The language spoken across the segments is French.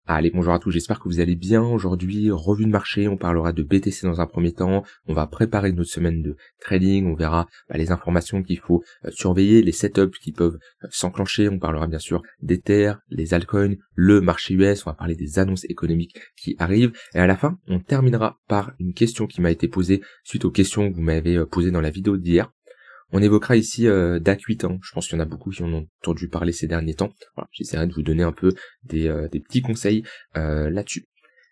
Allez, bonjour à tous, j'espère que vous allez bien. Aujourd'hui, revue de marché, on parlera de BTC dans un premier temps, on va préparer notre semaine de trading, on verra les informations qu'il faut surveiller, les setups qui peuvent s'enclencher, on parlera bien sûr d'Ether, les altcoins, le marché US, on va parler des annonces économiques qui arrivent, et à la fin, on terminera par une question qui m'a été posée suite aux questions que vous m'avez posées dans la vidéo d'hier. On évoquera ici d'Acuit, je pense qu'il y en a beaucoup qui en ont entendu parler ces derniers temps. Voilà, j'essaierai de vous donner un peu des petits conseils là-dessus.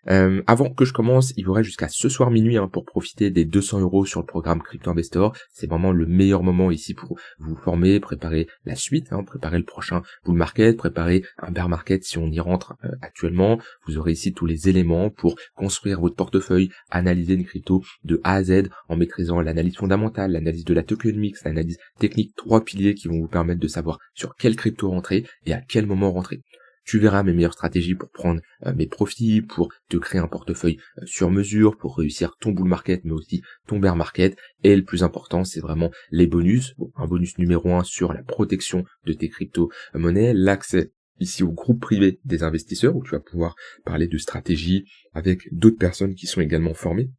Avant que je commence, il vous reste jusqu'à ce soir minuit pour profiter des 200 € sur le programme Crypto Investor. C'est vraiment le meilleur moment ici pour vous former, préparer la suite, préparer le prochain bull market, préparer un bear market si on y rentre actuellement. Vous aurez ici tous les éléments pour construire votre portefeuille, analyser une crypto de A à Z en maîtrisant l'analyse fondamentale, l'analyse de la tokenomics, l'analyse technique, 3 piliers qui vont vous permettre de savoir sur quelle crypto rentrer et à quel moment rentrer. Tu verras mes meilleures stratégies pour prendre mes profits, pour te créer un portefeuille sur mesure, pour réussir ton bull market, mais aussi ton bear market. Et le plus important, c'est vraiment les bonus. Bon, un bonus numéro 1 sur la protection de tes crypto-monnaies, l'accès ici au groupe privé des investisseurs, où tu vas pouvoir parler de stratégie avec d'autres personnes qui sont également formées.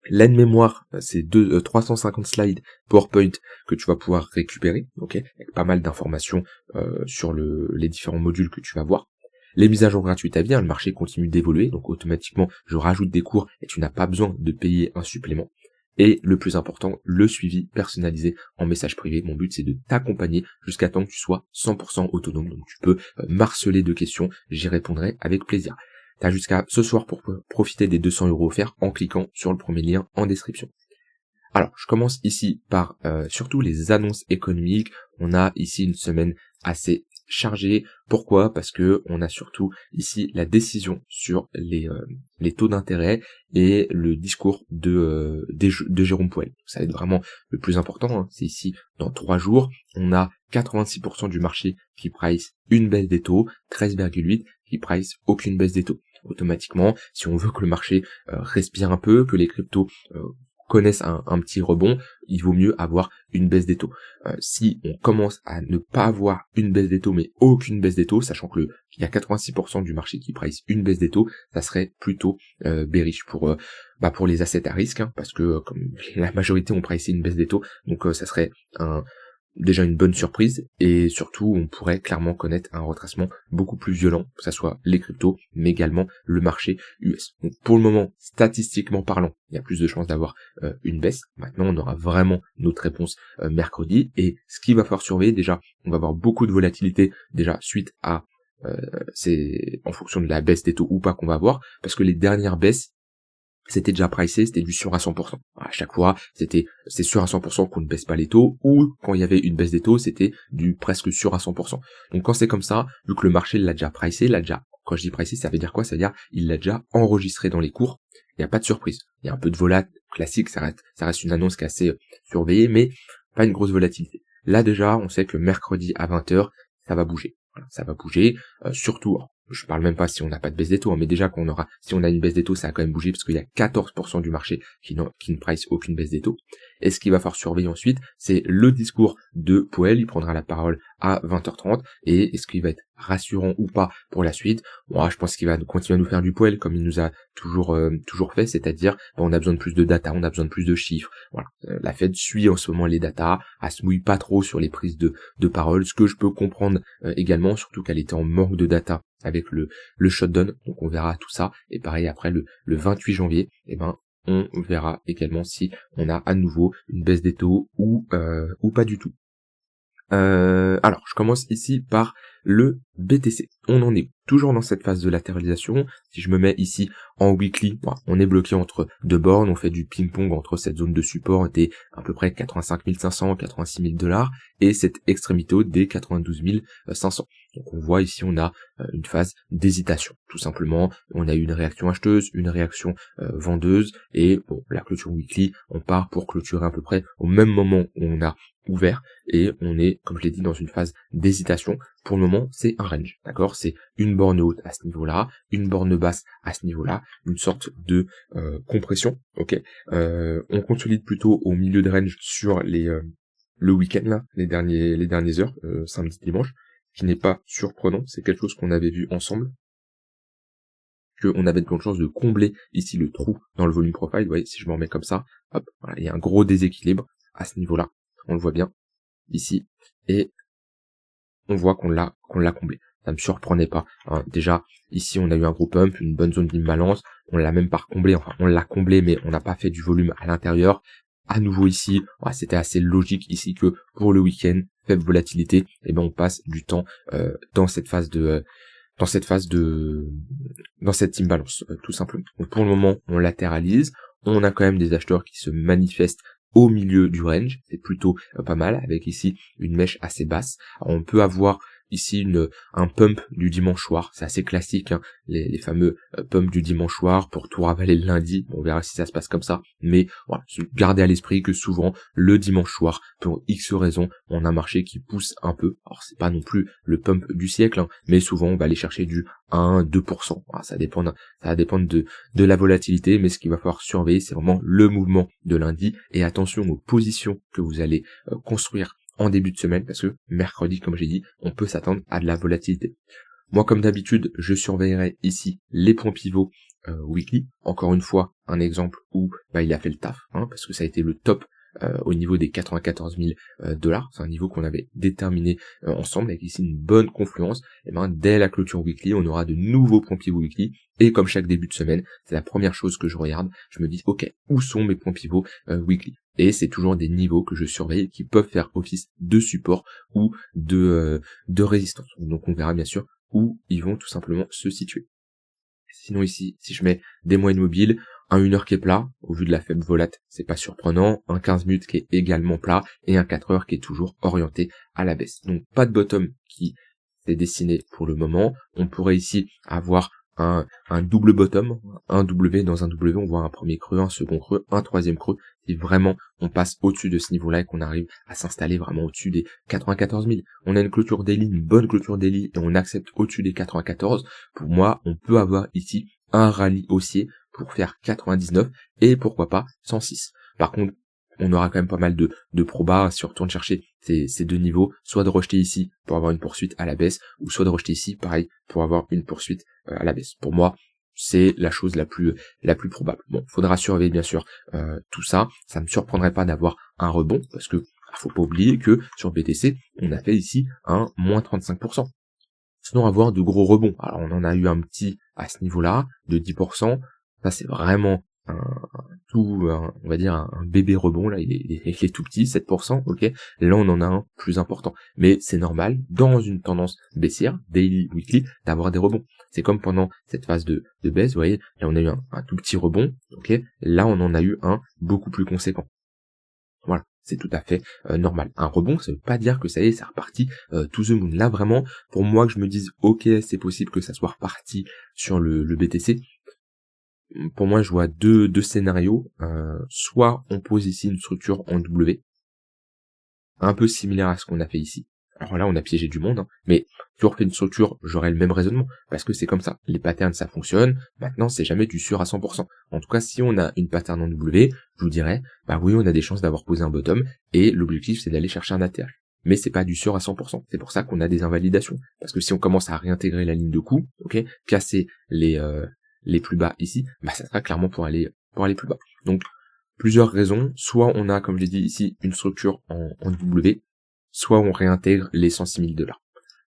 L'aide-mémoire, c'est 350 slides PowerPoint que tu vas pouvoir récupérer, ok, avec pas mal d'informations sur les différents modules que tu vas voir. Les mises à jour gratuites à vie, le marché continue d'évoluer, donc automatiquement je rajoute des cours et tu n'as pas besoin de payer un supplément. Et le plus important, le suivi personnalisé en message privé. Mon but c'est de t'accompagner jusqu'à temps que tu sois 100% autonome, donc tu peux m'harceler de questions, j'y répondrai avec plaisir. T'as jusqu'à ce soir pour profiter des 200 € offerts en cliquant sur le premier lien en description. Alors, je commence ici par surtout les annonces économiques. On a ici une semaine assez chargée. Pourquoi ? Parce que on a surtout ici la décision sur les taux d'intérêt et le discours de Jérôme Powell. Ça va être vraiment le plus important. C'est ici dans 3 jours. On a 86% du marché qui price une baisse des taux, 13,8% qui price aucune baisse des taux. Automatiquement, si on veut que le marché respire un peu, que les cryptos connaissent un petit rebond, il vaut mieux avoir une baisse des taux. Si on commence à ne pas avoir une baisse des taux, mais aucune baisse des taux, sachant que qu'il y a 86% du marché qui price une baisse des taux, ça serait plutôt bearish pour les assets à risque, parce que comme la majorité ont pricé une baisse des taux, donc ça serait déjà une bonne surprise, et surtout on pourrait clairement connaître un retracement beaucoup plus violent, que ce soit les cryptos, mais également le marché US. Donc pour le moment, statistiquement parlant, il y a plus de chances d'avoir une baisse. Maintenant on aura vraiment notre réponse mercredi, et ce qu'il va falloir surveiller, déjà, on va avoir beaucoup de volatilité déjà suite à c'est en fonction de la baisse des taux ou pas qu'on va avoir, parce que les dernières baisses, c'était déjà pricé, c'était du sûr à 100%. À chaque fois, c'est sûr à 100% qu'on ne baisse pas les taux, ou quand il y avait une baisse des taux, c'était du presque sûr à 100%. Donc quand c'est comme ça, vu que le marché l'a déjà pricé, quand je dis pricé, ça veut dire quoi ? Ça veut dire il l'a déjà enregistré dans les cours, il n'y a pas de surprise. Il y a un peu de volat classique, ça reste une annonce qui est assez surveillée, mais pas une grosse volatilité. Là déjà, on sait que mercredi à 20h, ça va bouger. Voilà, ça va bouger, surtout, je parle même pas si on n'a pas de baisse des taux, mais déjà si on a une baisse des taux, ça a quand même bougé, parce qu'il y a 14% du marché qui ne price aucune baisse des taux. Et ce qu'il va falloir surveiller ensuite, c'est le discours de Powell. Il prendra la parole à 20h30, et est-ce qu'il va être rassurant ou pas pour la suite ? Bon, je pense qu'il va continuer à nous faire du Powell comme il nous a toujours fait, c'est-à-dire on a besoin de plus de data, on a besoin de plus de chiffres. Voilà, la Fed suit en ce moment les data, elle se mouille pas trop sur les prises de parole, ce que je peux comprendre également, surtout qu'elle était en manque de data avec le shutdown, donc on verra tout ça. Et pareil, après le 28 janvier, on verra également si on a à nouveau une baisse des taux ou pas du tout. Alors, je commence ici par le BTC. On en est toujours dans cette phase de latéralisation. Si je me mets ici en weekly, on est bloqué entre deux bornes, on fait du ping-pong entre cette zone de support des à peu près 85 500, 86 000 $ et cette extrémité haute des 92 500. Donc on voit ici, on a une phase d'hésitation, tout simplement. On a eu une réaction acheteuse, une réaction vendeuse, et bon, la clôture weekly, on part pour clôturer à peu près au même moment où on a ouvert, et on est, comme je l'ai dit, dans une phase d'hésitation. Pour le moment, c'est un range, d'accord ? C'est une borne haute à ce niveau-là, une borne basse à ce niveau-là, une sorte de compression, ok ? On consolide plutôt au milieu de range sur le week-end là, les dernières heures, samedi, dimanche, qui n'est pas surprenant, c'est quelque chose qu'on avait vu ensemble. qu'on avait de grandes chances de combler ici le trou dans le volume profile. Vous voyez, si je me remets comme ça, hop, voilà, il y a un gros déséquilibre à ce niveau-là. On le voit bien ici. Et on voit qu'on l'a comblé. Ça me surprenait pas, hein. Déjà, ici, on a eu un gros pump, une bonne zone d'imbalance. On l'a même pas comblé. Enfin, on l'a comblé, mais on n'a pas fait du volume à l'intérieur. À nouveau ici, ouais, c'était assez logique ici que pour le week-end, faible volatilité, et ben on passe du temps dans cette phase de dans cette imbalance, tout simplement. Donc pour le moment, on latéralise. On a quand même des acheteurs qui se manifestent au milieu du range, c'est plutôt pas mal, avec ici une mèche assez basse. Alors on peut avoir ici un pump du dimanche soir, c'est assez classique, hein, les fameux pumps du dimanche soir pour tout ravaler le lundi. Bon, on verra si ça se passe comme ça, mais voilà, gardez à l'esprit que souvent le dimanche soir, pour X raisons, on a un marché qui pousse un peu. Alors c'est pas non plus le pump du siècle, hein, mais souvent on va aller chercher du 1-2%. Alors, ça va dépendre de la volatilité, mais ce qu'il va falloir surveiller, c'est vraiment le mouvement de lundi, et attention aux positions que vous allez construire en début de semaine, parce que mercredi, comme j'ai dit, on peut s'attendre à de la volatilité. Moi, comme d'habitude, je surveillerai ici les points pivots weekly. Encore une fois, un exemple où il a fait le taf, hein, parce que ça a été le top au niveau des 94 000 $. C'est un niveau qu'on avait déterminé ensemble, avec ici une bonne confluence. Et dès la clôture weekly, on aura de nouveaux points pivots weekly. Et comme chaque début de semaine, c'est la première chose que je regarde. Je me dis, ok, où sont mes points pivots weekly? Et c'est toujours des niveaux que je surveille qui peuvent faire office de support ou de résistance. Donc on verra bien sûr où ils vont tout simplement se situer. Sinon ici, si je mets des moyennes mobiles, un 1 heure qui est plat, au vu de la faible volate, c'est pas surprenant, un 15 minutes qui est également plat, et un 4 heures qui est toujours orienté à la baisse. Donc pas de bottom qui s'est dessiné pour le moment. On pourrait ici avoir un double bottom, un W dans un W, on voit un premier creux, un second creux, un troisième creux, et vraiment on passe au-dessus de ce niveau-là et qu'on arrive à s'installer vraiment au-dessus des 94 000. On a une clôture daily, une bonne clôture daily, et on accepte au-dessus des 94. Pour moi, on peut avoir ici un rallye haussier pour faire 99 et pourquoi pas 106. Par contre, on aura quand même pas mal de probas si on retourne chercher ces deux niveaux, soit de rejeter ici pour avoir une poursuite à la baisse, ou soit de rejeter ici, pareil, pour avoir une poursuite à la baisse. Pour moi, c'est la chose la plus probable. Bon, faudra surveiller bien sûr tout ça. Ça me surprendrait pas d'avoir un rebond, parce que faut pas oublier que sur BTC, on a fait ici un moins 35%. Sinon avoir de gros rebonds. Alors on en a eu un petit à ce niveau-là, de 10%. Ça c'est vraiment on va dire un bébé rebond, là il est tout petit, 7%, ok. Là on en a un plus important. Mais c'est normal, dans une tendance baissière, daily, weekly, d'avoir des rebonds. C'est comme pendant cette phase de baisse, vous voyez, là on a eu un tout petit rebond, ok. Là on en a eu un beaucoup plus conséquent. Voilà, c'est tout à fait normal. Un rebond, ça veut pas dire que ça y est, c'est reparti to the moon. Là vraiment, pour moi que je me dise ok, c'est possible que ça soit reparti sur le BTC. Pour moi, je vois deux scénarios. Soit on pose ici une structure en W, un peu similaire à ce qu'on a fait ici. Alors là, on a piégé du monde, hein, mais si on refait une structure, j'aurai le même raisonnement, parce que c'est comme ça. Les patterns, ça fonctionne. Maintenant, c'est jamais du sûr à 100%. En tout cas, si on a une pattern en W, je vous dirais, oui, on a des chances d'avoir posé un bottom, et l'objectif, c'est d'aller chercher un ATH. Mais c'est pas du sûr à 100%. C'est pour ça qu'on a des invalidations. Parce que si on commence à réintégrer la ligne de coup, ok, casser les plus bas ici, ça sera clairement pour aller plus bas. Donc, plusieurs raisons. Soit on a, comme je l'ai dit ici, une structure en W, soit on réintègre les 106 000 $.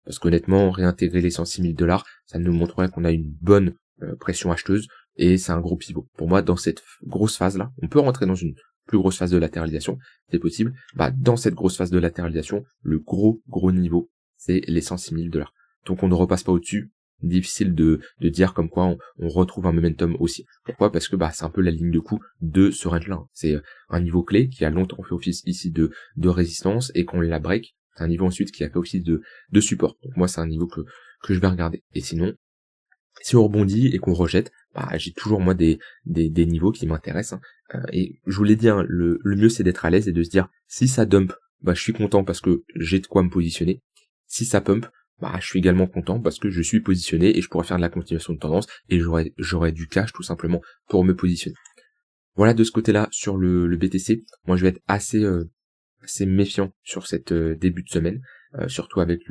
Parce qu'honnêtement, réintégrer les 106 000 $, ça nous montrerait qu'on a une bonne pression acheteuse, et c'est un gros pivot. Pour moi, dans cette grosse phase-là, on peut rentrer dans une plus grosse phase de latéralisation, c'est possible. Dans cette grosse phase de latéralisation, le gros niveau, c'est les 106 000 $. Donc on ne repasse pas au-dessus. Difficile de dire comme quoi on retrouve un momentum aussi. Pourquoi? Parce que c'est un peu la ligne de coup de ce range-là. C'est un niveau clé qui a longtemps fait office ici de résistance, et qu'on la break, c'est un niveau ensuite qui a fait office de support. Donc moi c'est un niveau que je vais regarder. Et sinon, si on rebondit et qu'on rejette, j'ai toujours moi des niveaux qui m'intéressent, hein. Et je vous l'ai dit, hein, le mieux c'est d'être à l'aise et de se dire, si ça dump, je suis content parce que j'ai de quoi me positionner. Si ça pump, je suis également content parce que je suis positionné et je pourrais faire de la continuation de tendance, et j'aurai du cash tout simplement pour me positionner. Voilà de ce côté-là sur le BTC. Moi je vais être assez méfiant sur cette début de semaine, surtout avec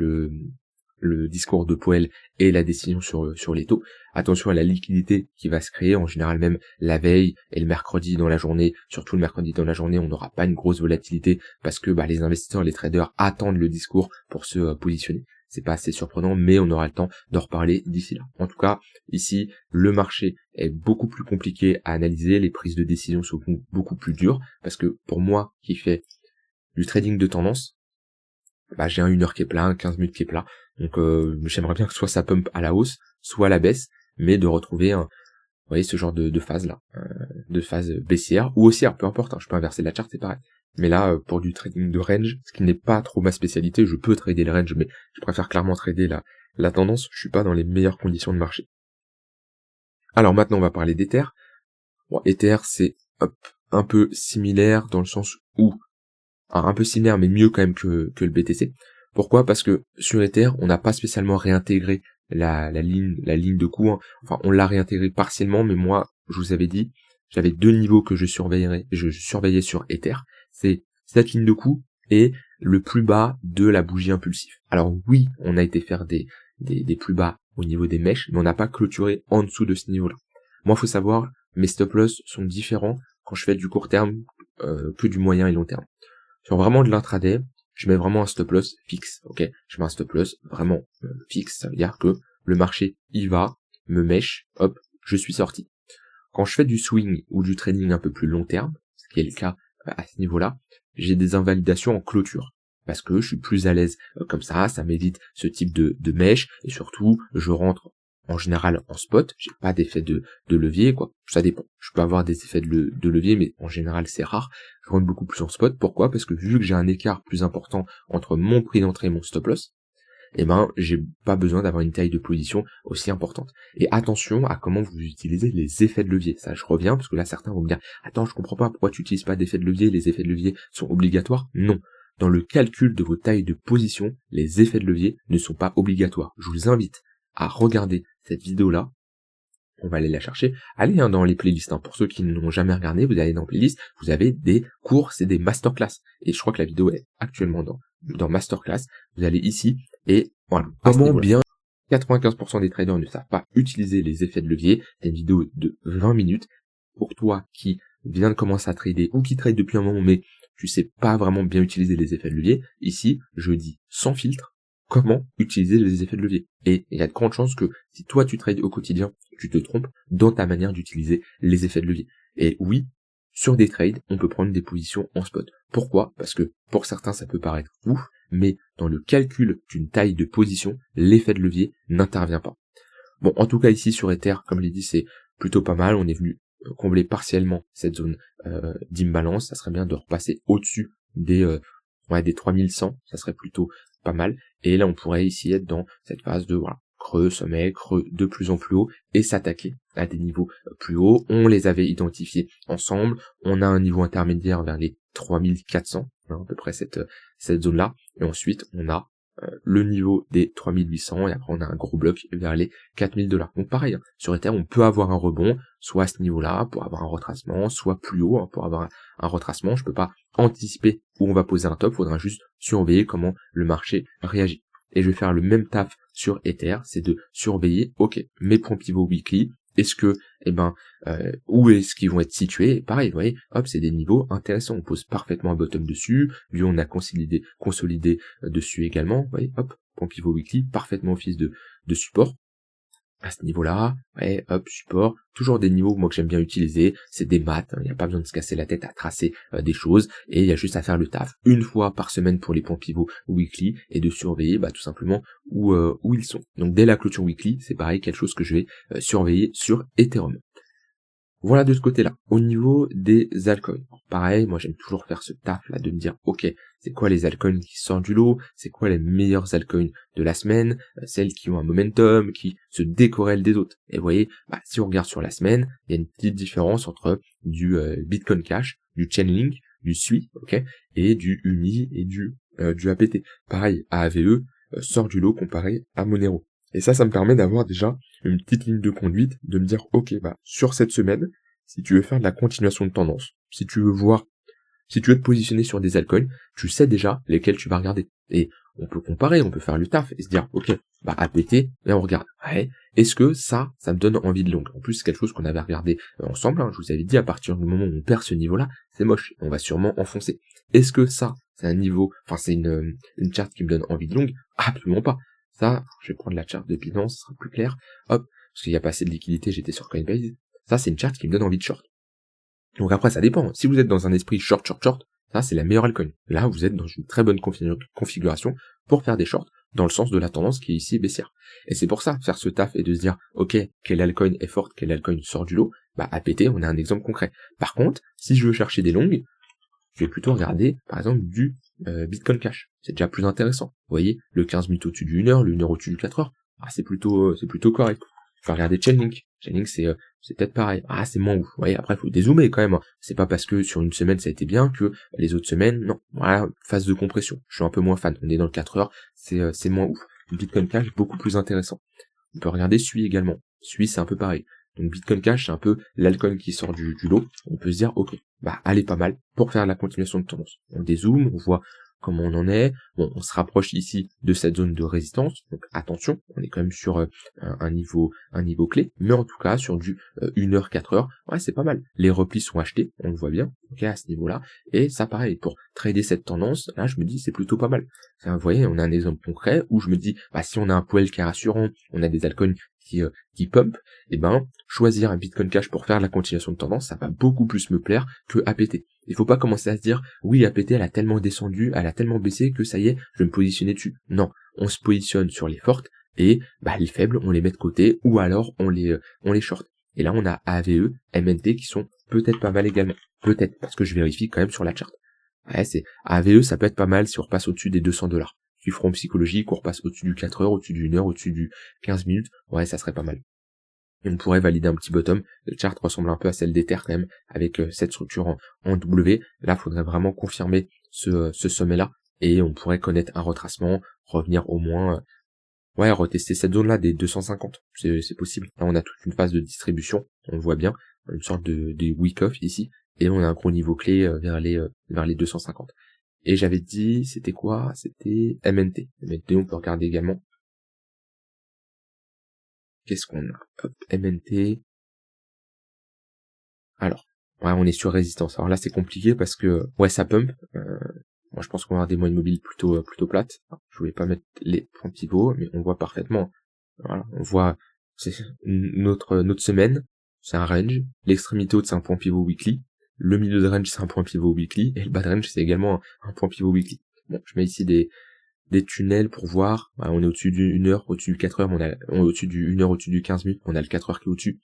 le discours de Powell et la décision sur les taux. Attention à la liquidité qui va se créer, en général même la veille et le mercredi dans la journée, surtout le mercredi dans la journée, on n'aura pas une grosse volatilité parce que les investisseurs, les traders attendent le discours pour se positionner. C'est pas assez surprenant, mais on aura le temps d'en reparler d'ici là. En tout cas, ici, le marché est beaucoup plus compliqué à analyser, les prises de décision sont beaucoup plus dures, parce que pour moi, qui fais du trading de tendance, j'ai un 1 heure qui est plat, un 15 minutes qui est plat, donc j'aimerais bien que soit ça pump à la hausse, soit à la baisse, mais de retrouver vous voyez, ce genre de phase là, de phase baissière, ou haussière, peu importe, je peux inverser la charte, c'est pareil. Mais là, pour du trading de range, ce qui n'est pas trop ma spécialité, je peux trader le range, mais je préfère clairement trader la tendance, je suis pas dans les meilleures conditions de marché. Alors maintenant, on va parler d'Ether. Bon, Ether, c'est un peu similaire dans le sens où, un peu similaire, mais mieux quand même que le BTC. Pourquoi ? Parce que sur Ether, on n'a pas spécialement réintégré la ligne de coût, hein. Enfin, on l'a réintégré partiellement, mais moi, je vous avais dit, j'avais 2 niveaux que je surveillais sur Ether. C'est cette ligne de coût et le plus bas de la bougie impulsive. Alors oui, on a été faire des plus bas au niveau des mèches, mais on n'a pas clôturé en dessous de ce niveau-là. Moi, faut savoir, mes stop loss sont différents quand je fais du court terme que du moyen et long terme. Sur vraiment de l'intraday, je mets vraiment un stop loss fixe, ok ? Je mets un stop loss vraiment fixe, ça veut dire que le marché y va, me mèche, hop, je suis sorti. Quand je fais du swing ou du trading un peu plus long terme, ce qui est le cas à ce niveau-là, j'ai des invalidations en clôture, parce que je suis plus à l'aise comme ça m'évite ce type de mèche, et surtout, je rentre en général en spot, j'ai pas d'effet de levier, quoi, ça dépend, je peux avoir des effets de levier, mais en général c'est rare, je rentre beaucoup plus en spot, pourquoi ? Parce que vu que j'ai un écart plus important entre mon prix d'entrée et mon stop loss, j'ai pas besoin d'avoir une taille de position aussi importante. Et attention à comment vous utilisez les effets de levier. Ça, je reviens, parce que là, certains vont me dire, attends, je comprends pas, pourquoi tu n'utilises pas d'effets de levier, les effets de levier sont obligatoires? Non. Dans le calcul de vos tailles de position, les effets de levier ne sont pas obligatoires. Je vous invite à regarder cette vidéo-là. On va aller la chercher. Allez dans les playlists, pour ceux qui ne l'ont jamais regardé, vous allez dans playlist, vous avez des cours, c'est des masterclass. Et je crois que la vidéo est actuellement dans masterclass. Vous allez ici, et voilà. Comment bien 95% des traders ne savent pas utiliser les effets de levier. C'est une vidéo de 20 minutes. Pour toi qui viens de commencer à trader ou qui trade depuis un moment, mais tu sais pas vraiment bien utiliser les effets de levier, ici, je dis sans filtre comment utiliser les effets de levier. Et il y a de grandes chances que si toi tu trades au quotidien, tu te trompes dans ta manière d'utiliser les effets de levier. Et oui, sur des trades, on peut prendre des positions en spot. Pourquoi ? Parce que pour certains, ça peut paraître ouf, mais dans le calcul d'une taille de position, l'effet de levier n'intervient pas. Bon, en tout cas ici sur Ether, comme je l'ai dit, c'est plutôt pas mal. On est venu combler partiellement cette zone d'imbalance. Ça serait bien de repasser au-dessus des 3100, ça serait plutôt pas mal. Et là, on pourrait ici être dans cette phase de creux, sommet, creux de plus en plus haut et s'attaquer à des niveaux plus hauts. On les avait identifiés ensemble. On a un niveau intermédiaire vers les 3400, à peu près cette zone-là. Et ensuite, on a le niveau des 3800 et après on a un gros bloc vers les $4000. Donc pareil, sur Ether, on peut avoir un rebond, soit à ce niveau-là pour avoir un retracement, soit plus haut pour avoir un retracement. Je peux pas anticiper où on va poser un top, faudra juste surveiller comment le marché réagit. Et je vais faire le même taf sur Ether, c'est de surveiller, ok, mes points pivots weekly, est-ce que, où est-ce qu'ils vont être situés? Et pareil, vous voyez, hop, c'est des niveaux intéressants. On pose parfaitement un bottom dessus. Lui, on a consolidé dessus également. Vous voyez, hop, point pivot weekly, parfaitement office de support. À ce niveau-là, ouais, hop, support, toujours des niveaux moi que j'aime bien utiliser, c'est des maths, il n'y a pas besoin de se casser la tête à tracer des choses, et il y a juste à faire le taf une fois par semaine pour les points pivots weekly, et de surveiller tout simplement où ils sont. Donc dès la clôture weekly, c'est pareil, quelque chose que je vais surveiller sur Ethereum. Voilà de ce côté-là. Au niveau des altcoins, pareil, moi j'aime toujours faire ce taf là de me dire, ok, c'est quoi les altcoins qui sortent du lot, c'est quoi les meilleures altcoins de la semaine, celles qui ont un momentum, qui se décorrèlent des autres. Et vous voyez, si on regarde sur la semaine, il y a une petite différence entre du Bitcoin Cash, du Chainlink, du SUI, ok, et du UNI et du APT. Pareil, AAVE sort du lot comparé à Monero. Et ça me permet d'avoir déjà une petite ligne de conduite, de me dire, ok, sur cette semaine, si tu veux faire de la continuation de tendance, si tu veux te positionner sur des altcoins, tu sais déjà lesquels tu vas regarder. Et on peut comparer, on peut faire le taf et se dire, ok, bah APT, et on regarde, ouais, est-ce que ça me donne envie de long? En plus, c'est quelque chose qu'on avait regardé ensemble, hein, je vous avais dit, à partir du moment où on perd ce niveau-là, c'est moche, on va sûrement enfoncer. Est-ce que ça, c'est un niveau, enfin c'est une charte qui me donne envie de long? Absolument pas. Ça, je vais prendre la charte de Binance, ce sera plus clair, hop, parce qu'il n'y a pas assez de liquidité, j'étais sur Coinbase, ça c'est une charte qui me donne envie de short. Donc après, ça dépend. Si vous êtes dans un esprit short, ça c'est la meilleure altcoin. Là, vous êtes dans une très bonne configuration pour faire des shorts dans le sens de la tendance qui est ici baissière. Et c'est pour ça, faire ce taf et de se dire, ok, quelle altcoin est forte, quelle altcoin sort du lot, bah APT, on a un exemple concret. Par contre, si je veux chercher des longues, je vais plutôt regarder, par exemple, du Bitcoin Cash. C'est déjà plus intéressant. Vous voyez, le 15 minutes au-dessus du 1 heure, le 1 heure au-dessus du 4 heures. Ah, c'est plutôt correct. Je vais regarder Chainlink. Chainlink, c'est peut-être pareil. Ah, c'est moins ouf. Vous voyez, après, il faut dézoomer quand même, hein. C'est pas parce que sur une semaine ça a été bien que les autres semaines, non. Voilà, phase de compression. Je suis un peu moins fan. On est dans le 4 heures, c'est moins ouf. Le Bitcoin Cash, beaucoup plus intéressant. On peut regarder SUI également. SUI, c'est un peu pareil. Donc Bitcoin Cash, c'est un peu l'alcool qui sort du lot. On peut se dire, ok, bah elle est pas mal pour faire la continuation de tendance. On dézoome, on voit comment on en est. Bon, on se rapproche ici de cette zone de résistance. Donc attention, on est quand même sur un niveau clé. Mais en tout cas, sur du 1 heure, 4 heures, ouais, c'est pas mal. Les replis sont achetés, on le voit bien, ok, à ce niveau-là. Et ça, pareil, pour trader cette tendance, là, je me dis, c'est plutôt pas mal. Enfin, vous voyez, on a un exemple concret où je me dis, bah, si on a un poil qui est rassurant, on a des altcoins qui pump, et ben, choisir un Bitcoin Cash pour faire la continuation de tendance, ça va beaucoup plus me plaire que APT. Il faut pas commencer à se dire, oui, APT, elle a tellement descendu, elle a tellement baissé que ça y est, je vais me positionner dessus. Non, on se positionne sur les fortes, et, bah, les faibles, on les met de côté, ou alors, on les short. Et là, on a AVE, MNT qui sont peut-être pas mal également. Peut-être, parce que je vérifie quand même sur la charte. Ouais, c'est AVE, ça peut être pas mal si on repasse au-dessus des 200$. Du front psychologique, on repasse au-dessus du 4 heures, au-dessus du 1 heure, au-dessus du 15 minutes. Ouais, ça serait pas mal. Et on pourrait valider un petit bottom. Le chart ressemble un peu à celle d'Ether quand même, avec cette structure en W. Là, il faudrait vraiment confirmer ce sommet-là. Et on pourrait connaître un retracement, revenir au moins, retester cette zone-là des 250. C'est possible. Là, on a toute une phase de distribution. On le voit bien. Une sorte de week off ici. Et on a un gros niveau clé vers les 250. Et j'avais dit, c'était quoi? C'était MNT. MNT, on peut regarder également. Qu'est-ce qu'on a? Hop, MNT. Alors, ouais, on est sur résistance. Alors là, c'est compliqué parce que, ouais, ça pump. Moi, je pense qu'on va avoir des moyennes mobiles plutôt plates. Je voulais pas mettre les points pivots, mais on voit parfaitement. Voilà, on voit, c'est notre semaine, c'est un range. L'extrémité haute, c'est un point pivot weekly. Le milieu de range, c'est un point pivot weekly. Et le bas de range, c'est également un point pivot weekly. Bon, je mets ici des tunnels pour voir. Voilà, on est au-dessus du 1 heure, au-dessus du 4 heures, on est au-dessus du 1 heure, au-dessus du 15 minutes, on a le 4 heures qui est au-dessus.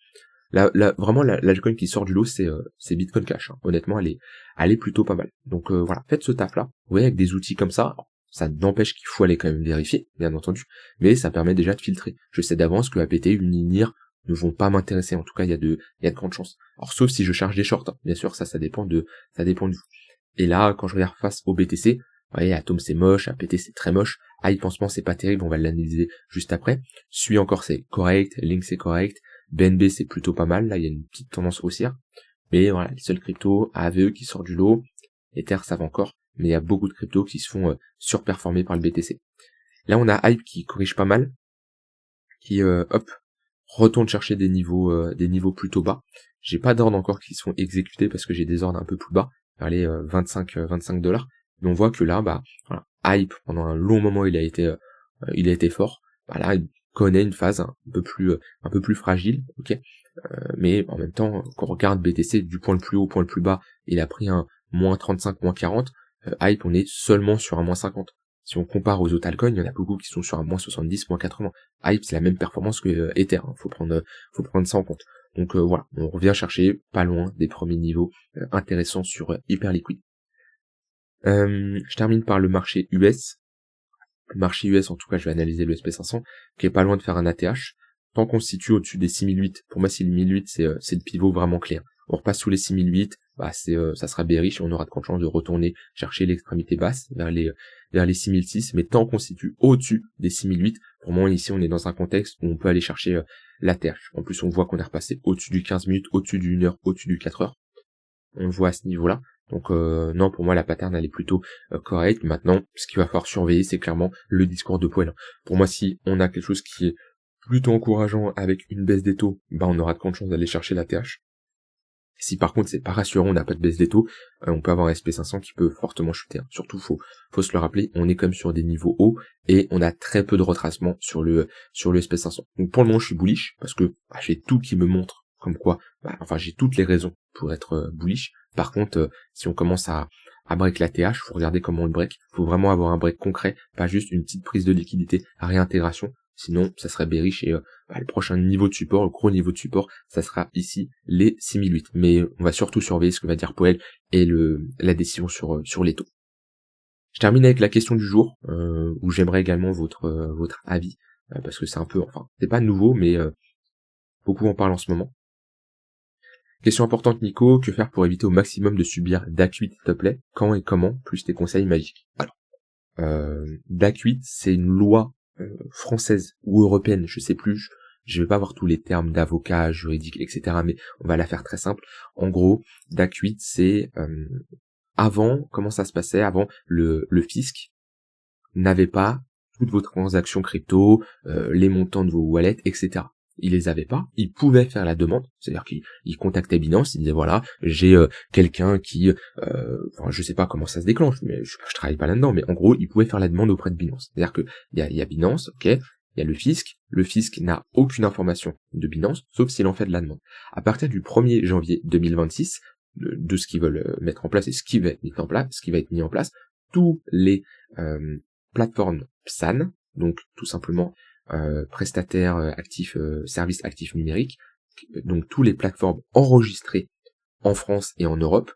Là, vraiment, l'altcoin qui sort du lot, c'est Bitcoin Cash, hein. Honnêtement, elle est plutôt pas mal. Donc, voilà, faites ce taf-là. Vous voyez, avec des outils comme ça n'empêche qu'il faut aller quand même vérifier, bien entendu. Mais ça permet déjà de filtrer. Je sais d'avance que APT, Uninir ne vont pas m'intéresser. En tout cas, il y a de grandes chances. Alors, sauf si je charge des shorts, hein. Bien sûr, ça dépend de vous. Et là, quand je regarde face au BTC, vous voyez, Atom c'est moche, APT c'est très moche, High Pansement c'est pas terrible, on va l'analyser juste après. Sui encore c'est correct, Link c'est correct, BNB c'est plutôt pas mal, là il y a une petite tendance haussière. Mais voilà, les seuls cryptos, AVE qui sort du lot, Ether ça va encore, mais il y a beaucoup de cryptos qui se font surperformer par le BTC. Là on a Hype qui corrige pas mal, qui retourne chercher des niveaux plutôt bas. J'ai pas d'ordres encore qui sont exécutés parce que j'ai des ordres un peu plus bas, vers les 25$. Mais on voit que là, bah, voilà, Hype, pendant un long moment, il a été fort. Bah là, il connaît une phase un peu plus fragile, ok. Mais en même temps, quand on regarde BTC du point le plus haut au point le plus bas, il a pris un moins 35, moins 40. Hype, on est seulement sur un moins 50. Si on compare aux autres altcoins, il y en a beaucoup qui sont sur un moins 70, moins 80. Hype, c'est la même performance que Ether, hein. Faut prendre ça en compte. Donc voilà, on revient chercher pas loin des premiers niveaux intéressants sur Hyperliquid. Je termine par le marché US. Le marché US, en tout cas, je vais analyser le SP500, qui est pas loin de faire un ATH. Tant qu'on se situe au-dessus des 6008, pour moi, 6008, c'est le pivot vraiment clair. On repasse sous les 6008, bah, ça sera bearish et on aura de grandes chances de retourner chercher l'extrémité basse vers les 6006. Mais tant qu'on se situe au-dessus des 6008, pour moi, ici, on est dans un contexte où on peut aller chercher l'ATH. En plus, on voit qu'on est repassé au-dessus du 15 minutes, au-dessus du 1 heure, au-dessus du 4 heures. On le voit à ce niveau-là. Donc non, pour moi la pattern elle est plutôt correcte. Maintenant, ce qu'il va falloir surveiller, c'est clairement le discours de Powell. Pour moi, si on a quelque chose qui est plutôt encourageant avec une baisse des taux, on aura de grandes chances d'aller chercher la TH. Si par contre c'est pas rassurant, on n'a pas de baisse des taux, on peut avoir un SP500 qui peut fortement chuter. Surtout faut se le rappeler, on est quand même sur des niveaux hauts et on a très peu de retracement sur le SP500. Donc pour le moment je suis bullish parce que j'ai tout qui me montre comme quoi, j'ai toutes les raisons pour être bullish. Par contre, si on commence à break la TH, faut regarder comment on le break. Faut vraiment avoir un break concret, pas juste une petite prise de liquidité à réintégration. Sinon, ça serait bearish et le prochain niveau de support, le gros niveau de support, ça sera ici les 6008. Mais on va surtout surveiller ce que va dire Powell et la décision sur les taux. Je termine avec la question du jour, où j'aimerais également votre avis, parce que c'est un peu, c'est pas nouveau, mais beaucoup en parlent en ce moment. Question importante, Nico, que faire pour éviter au maximum de subir DAC 8, s'il te plaît? Quand et comment, plus tes conseils magiques. Alors, DAC 8, c'est une loi française ou européenne, je sais plus, je vais pas avoir tous les termes d'avocat, juridique, etc., mais on va la faire très simple. En gros, DAC 8, c'est avant, comment ça se passait? Avant, le fisc n'avait pas toutes vos transactions crypto, les montants de vos wallets, etc. Il les avait pas, il pouvait faire la demande, c'est-à-dire qu'il contactait Binance, il disait voilà, j'ai quelqu'un qui, je sais pas comment ça se déclenche, mais je travaille pas là-dedans, mais en gros, il pouvait faire la demande auprès de Binance. C'est-à-dire que il y a Binance, ok, il y a le fisc n'a aucune information de Binance, sauf s'il en fait de la demande. À partir du 1er janvier 2026, de ce qu'ils veulent mettre en place et ce qui va être mis en place, tous les plateformes PSAN, donc tout simplement prestataires actifs, services actifs numériques, donc tous les plateformes enregistrées en France et en Europe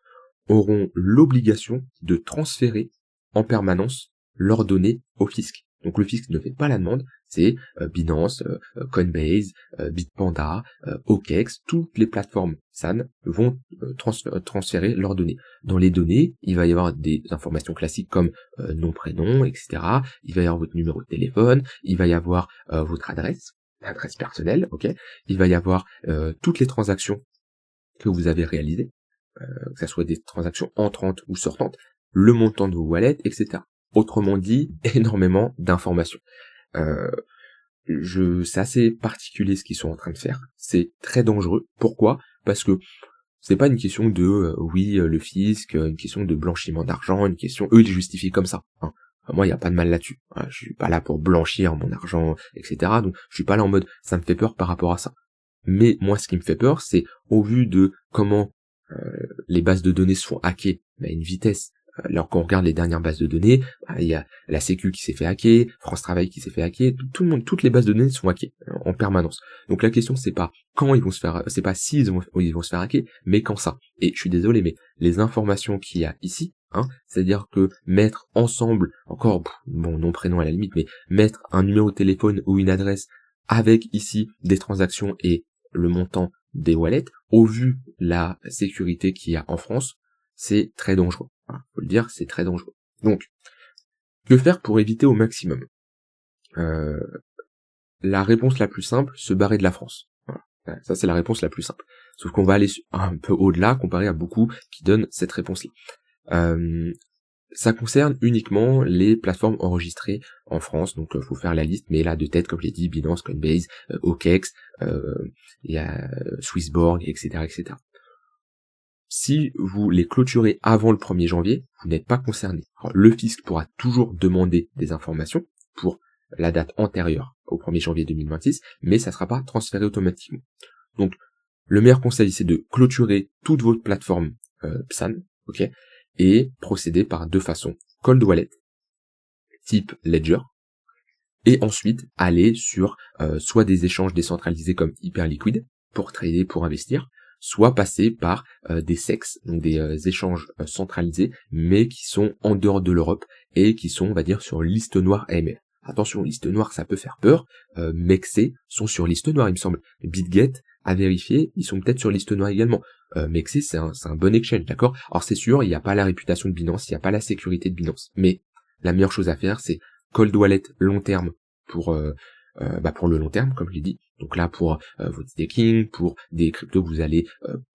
auront l'obligation de transférer en permanence leurs données au fisc. Donc le fisc ne fait pas la demande, c'est Binance, Coinbase, Bitpanda, OKEx, toutes les plateformes SAN vont transférer leurs données. Dans les données, il va y avoir des informations classiques comme nom, prénom, etc. Il va y avoir votre numéro de téléphone, il va y avoir votre adresse personnelle, ok. Il va y avoir toutes les transactions que vous avez réalisées, que ce soit des transactions entrantes ou sortantes, le montant de vos wallets, etc. Autrement dit, énormément d'informations. C'est assez particulier ce qu'ils sont en train de faire. C'est très dangereux. Pourquoi? Parce que c'est pas une question de le fisc, une question de blanchiment d'argent, une question eux ils justifient comme ça. Hein. Moi il y a pas de mal là-dessus. Hein. Je suis pas là pour blanchir mon argent, etc. Donc je suis pas là en mode ça me fait peur par rapport à ça. Mais moi ce qui me fait peur, c'est au vu de comment les bases de données se font hacker à une vitesse. Alors quand on regarde les dernières bases de données, il y a la Sécu qui s'est fait hacker, France Travail qui s'est fait hacker, tout le monde, toutes les bases de données sont hackées en permanence. Donc la question c'est pas quand ils vont se faire, c'est pas si ils vont se faire hacker, mais quand ça. Et je suis désolé, mais les informations qu'il y a ici, c'est-à-dire que mettre ensemble, encore nom prénom à la limite, mais mettre un numéro de téléphone ou une adresse avec ici des transactions et le montant des wallets, au vu la sécurité qu'il y a en France, c'est très dangereux. Faut le dire, c'est très dangereux. Donc, que faire pour éviter au maximum? La réponse la plus simple, se barrer de la France. Voilà. Ça, c'est la réponse la plus simple. Sauf qu'on va aller un peu au-delà, comparé à beaucoup qui donnent cette réponse-là. Ça concerne uniquement les plateformes enregistrées en France, donc faut faire la liste, mais là de tête, comme j'ai dit, Binance, Coinbase, OKEx, il y a Swissborg, etc., etc. Si vous les clôturez avant le 1er janvier, vous n'êtes pas concerné. Alors, le fisc pourra toujours demander des informations pour la date antérieure au 1er janvier 2026, mais ça ne sera pas transféré automatiquement. Donc, le meilleur conseil, c'est de clôturer toutes vos plateformes PSAN, ok, et procéder par deux façons. Cold wallet, type Ledger, et ensuite aller sur soit des échanges décentralisés comme Hyperliquid pour trader, pour investir, soit passer par des SEX, donc des échanges centralisés, mais qui sont en dehors de l'Europe et qui sont, on va dire, sur liste noire AML. Attention, liste noire, ça peut faire peur. Mexer sont sur liste noire, il me semble. BitGet, à vérifier, ils sont peut-être sur liste noire également. Mexer, c'est un bon exchange, d'accord? Alors c'est sûr, il n'y a pas la réputation de Binance, il n'y a pas la sécurité de Binance, mais la meilleure chose à faire, c'est cold wallet long terme pour le long terme, comme je l'ai dit, Donc là, pour votre staking, pour des cryptos que vous allez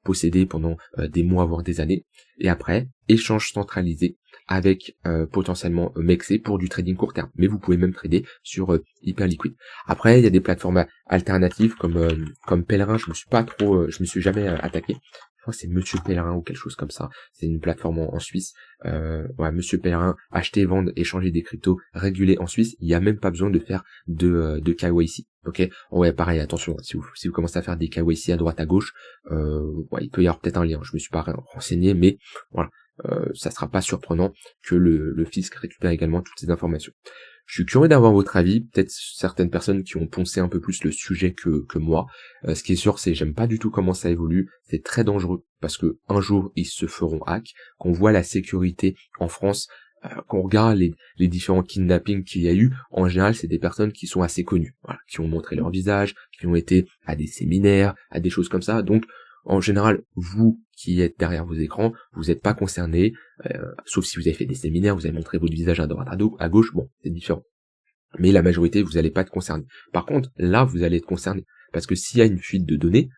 posséder pendant des mois, voire des années. Et après, échange centralisé avec potentiellement MEXC pour du trading court terme. Mais vous pouvez même trader sur Hyperliquid. Après, il y a des plateformes alternatives comme Pèlerin. Je me suis jamais attaqué. Je crois que c'est Monsieur Pèlerin ou quelque chose comme ça. C'est une plateforme en Suisse. Monsieur Pèlerin, acheter, vendre, échanger des cryptos régulés en Suisse. Il n'y a même pas besoin de faire de KYC. Ok. Ouais, pareil, attention. Si vous commencez à faire des KYC à droite à gauche, il peut y avoir peut-être un lien. Je me suis pas renseigné, mais voilà. Ça sera pas surprenant que le fisc récupère également toutes ces informations. Je suis curieux d'avoir votre avis, peut-être certaines personnes qui ont poncé un peu plus le sujet que moi. Ce qui est sûr, c'est j'aime pas du tout comment ça évolue, c'est très dangereux, parce que un jour ils se feront hack, qu'on voit la sécurité en France, qu'on regarde les différents kidnappings qu'il y a eu, en général c'est des personnes qui sont assez connues, voilà, qui ont montré leur visage, qui ont été à des séminaires, à des choses comme ça, donc en général, vous qui êtes derrière vos écrans, vous n'êtes pas concernés, sauf si vous avez fait des séminaires, vous avez montré votre visage à droite, à gauche, bon, c'est différent. Mais la majorité, vous n'allez pas être concerné. Par contre, là, vous allez être concerné. Parce que s'il y a une fuite de données,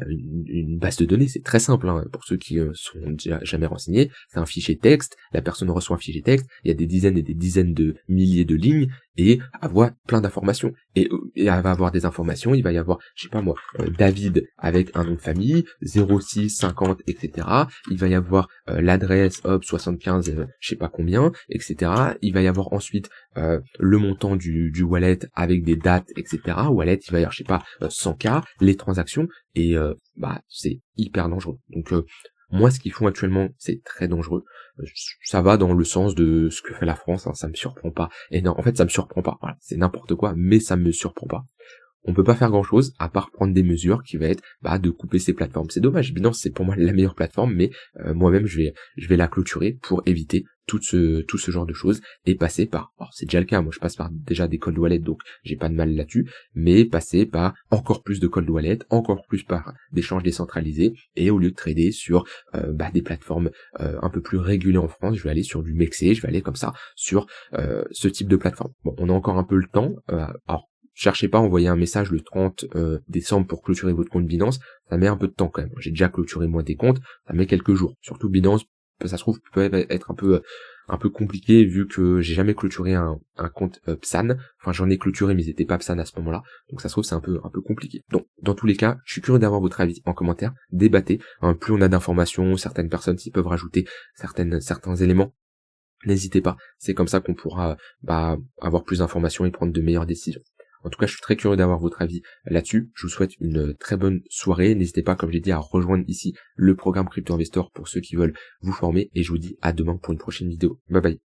une base de données, c'est très simple, hein, pour ceux qui sont déjà jamais renseignés, c'est un fichier texte, la personne reçoit un fichier texte, il y a des dizaines et des dizaines de milliers de lignes, et avoir plein d'informations. Et elle va avoir des informations, il va y avoir, je sais pas moi, David avec un nom de famille, 06, 50, etc. Il va y avoir l'adresse, 75, je sais pas combien, etc. Il va y avoir ensuite le montant du wallet avec des dates, etc. Wallet, il va y avoir, je sais pas, 100K, les transactions, et c'est hyper dangereux. Donc moi, ce qu'ils font actuellement, c'est très dangereux. Ça va dans le sens de ce que fait la France, hein, ça me surprend pas. Et non, en fait, ça me surprend pas. Voilà, c'est n'importe quoi, mais ça me surprend pas. On peut pas faire grand chose à part prendre des mesures qui va être de couper ces plateformes. C'est dommage, Binance c'est pour moi la meilleure plateforme, mais moi-même je vais la clôturer pour éviter tout ce genre de choses et passer par, alors c'est déjà le cas, moi je passe par déjà des cold wallets donc j'ai pas de mal là-dessus, mais passer par encore plus de cold wallets, encore plus par d'échanges décentralisés, et au lieu de trader sur des plateformes un peu plus régulées en France, je vais aller sur du MEXC, je vais aller comme ça sur ce type de plateforme. Bon, on a encore un peu le temps, alors cherchez pas à envoyer un message le 30 décembre pour clôturer votre compte Binance, ça met un peu de temps quand même. J'ai déjà clôturé moi des comptes, ça met quelques jours. Surtout Binance, ça se trouve peut être un peu compliqué vu que j'ai jamais clôturé un compte PSAN. Enfin j'en ai clôturé mais ils étaient pas PSAN à ce moment-là. Donc ça se trouve c'est un peu compliqué. Donc dans tous les cas, je suis curieux d'avoir votre avis en commentaire, débattez. Plus on a d'informations, certaines personnes s'y peuvent rajouter certains éléments. N'hésitez pas, c'est comme ça qu'on pourra avoir plus d'informations et prendre de meilleures décisions. En tout cas, je suis très curieux d'avoir votre avis là-dessus. Je vous souhaite une très bonne soirée. N'hésitez pas, comme j'ai dit, à rejoindre ici le programme Crypto Investor pour ceux qui veulent vous former. Et je vous dis à demain pour une prochaine vidéo. Bye bye.